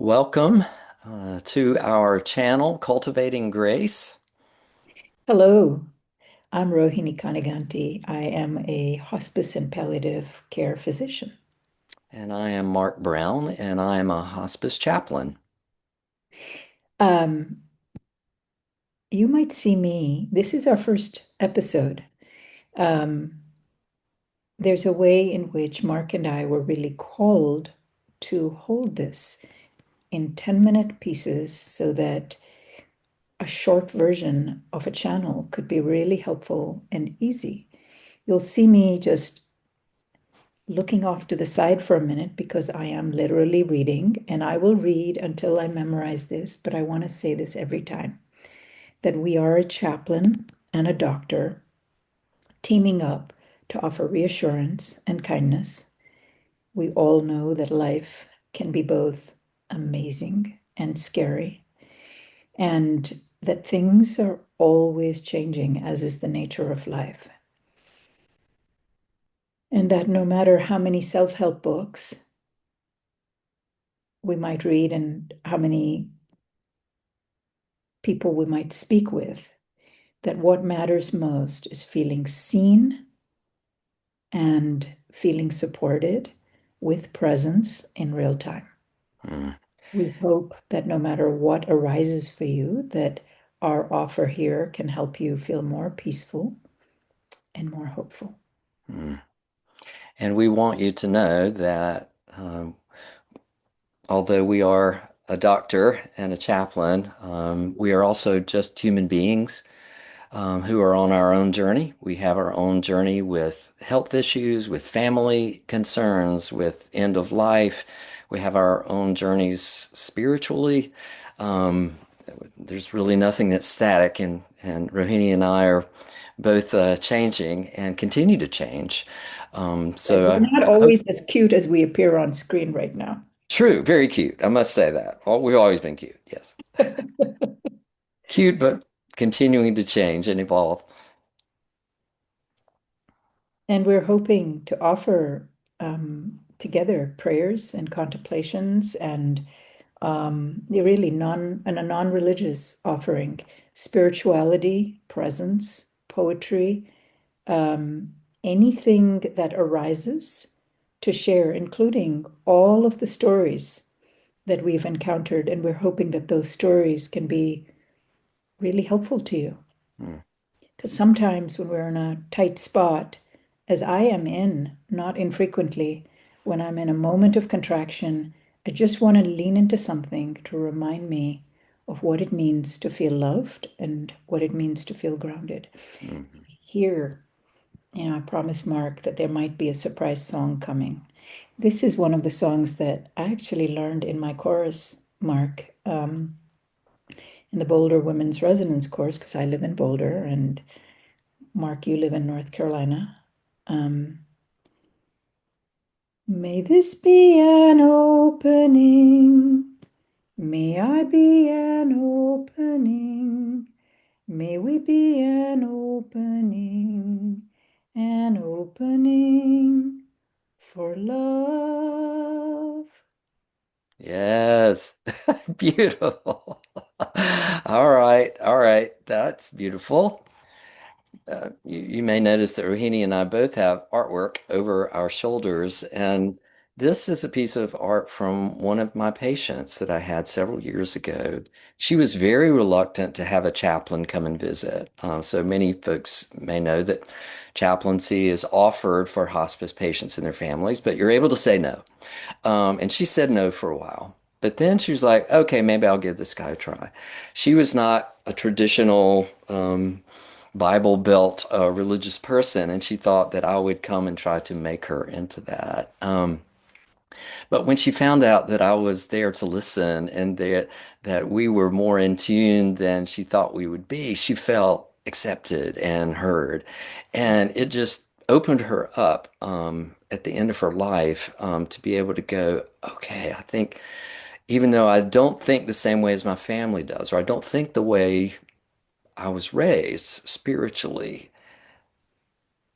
Welcome to our channel, Cultivating Grace. Hello, I'm Rohini Kanniganti. I am a hospice and palliative care physician. And I am Mark Brown, and I am a hospice chaplain. Um, you might see me. This is our first episode. Um, there's a way in which Mark and I were really called to hold this in 10-minute pieces so that a short version of a channel could be really helpful and easy. You'll see me just looking off to the side for a minute because I am literally reading, and I will read until I memorize this, but I want to say this every time that we are a chaplain and a doctor teaming up to offer reassurance and kindness. We all know that life can be both amazing and scary, and that things are always changing, as is the nature of life. And that no matter how many self help books we might read and how many people we might speak with, that what matters most is feeling seen and feeling supported with presence in real time. Mm, We hope that no matter what arises for you, that our offer here can help you feel more peaceful and more hopeful. mm. And we want you to know that although we are a doctor and a chaplain, we are also just human beings who are on our own journey. We have our own journey with health issues, with family concerns, with end of life. We have our own journeys spiritually. Um, there's really nothing that's static, and Rohini and I are both changing and continue to change. Right. So We're not I hope, always as cute as we appear on screen right now. true, very cute. I must say that. We've always been cute, yes. Cute, but continuing to change and evolve. And we're hoping to offer together prayers and contemplations and really a non-religious offering, spirituality, presence, poetry, um, anything that arises to share, including all of the stories that we've encountered. And we're hoping that those stories can be really helpful to you. Mm, Because sometimes when we're in a tight spot, as I am in, not infrequently, when I'm in a moment of contraction, I just want to lean into something to remind me of what it means to feel loved and what it means to feel grounded. mm. Here, I promised Mark that there might be a surprise song coming. This is one of the songs that I actually learned in my chorus, Mark, in the Boulder Women's Resonance course, because I live in Boulder and Mark, you live in North Carolina. Um, May this be an opening. May I be an opening. May we be an opening for love. Yes. Beautiful. All right. All right. That's beautiful. You may notice that Rohini and I both have artwork over our shoulders, and this is a piece of art from one of my patients that I had several years ago. She was very reluctant to have a chaplain come and visit. So many folks may know that chaplaincy is offered for hospice patients and their families, but you're able to say no. And she said no for a while. But then she was like, okay, maybe I'll give this guy a try. She was not a traditional Bible belt religious person, and she thought that I would come and try to make her into that. But when she found out that I was there to listen and that we were more in tune than she thought we would be, she felt accepted and heard. And it just opened her up at the end of her life to be able to go, okay, I think even though I don't think the same way as my family does, or I don't think the way I was raised spiritually,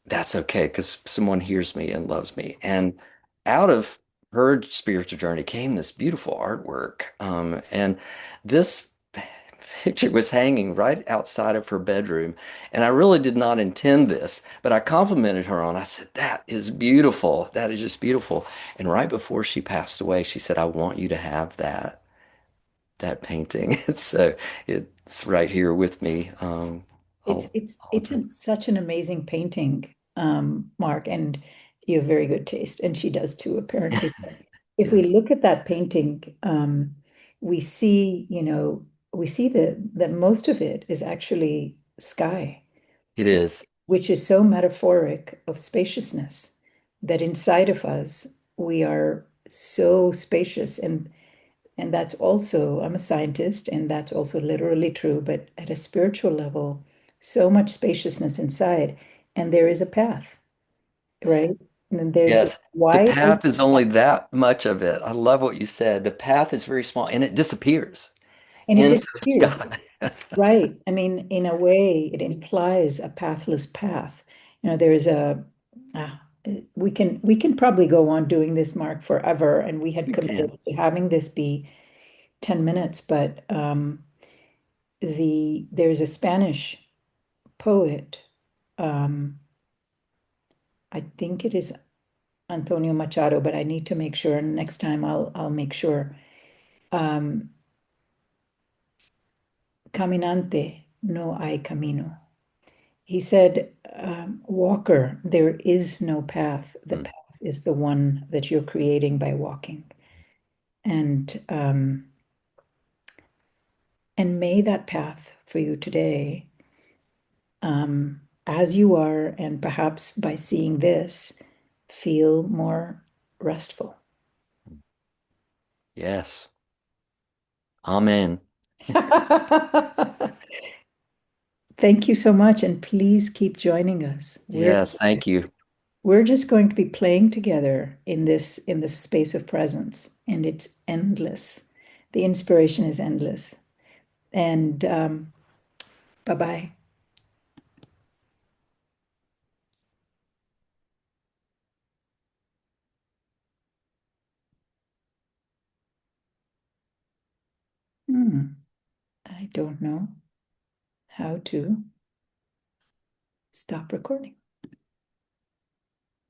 that's okay because someone hears me and loves me. And out of her spiritual journey came this beautiful artwork. And this picture was hanging right outside of her bedroom. And I really did not intend this, but I complimented her on it. I said, "That is beautiful. That is just beautiful." And right before she passed away, she said, "I want you to have that painting." So it's right here with me all the time. Such an amazing painting, Mark, and you have very good taste, and she does too, apparently. If we Yes, look at that painting, we see, we see that most of it is actually sky, it is. which is so metaphoric of spaciousness that inside of us we are so spacious, and that's also, I'm a scientist, and that's also literally true, but at a spiritual level, so much spaciousness inside, and there is a path, right? And then there's Yes. The why are path is only that much of it. I love what you said. The path is very small and it disappears and it into the disappears. sky. Right. I mean, in a way, it implies a pathless path. There is ah, we can probably go on doing this, Mark, forever, and we had You committed can. to having this be 10 minutes, but there's a Spanish poet, um, I think it is Antonio Machado, but I need to make sure, and next time I'll make sure. Um, Caminante, no hay camino. He said, Walker, there is no path. The Mm. path is the one that you're creating by walking. And may that path for you today, as you are, and perhaps by seeing this, feel more restful. Yes. Amen. Thank you so much, and please keep joining us. Yes. Thank you. We're just going to be playing together in this space of presence, and it's endless. The inspiration is endless. And bye bye. I don't know how to stop recording.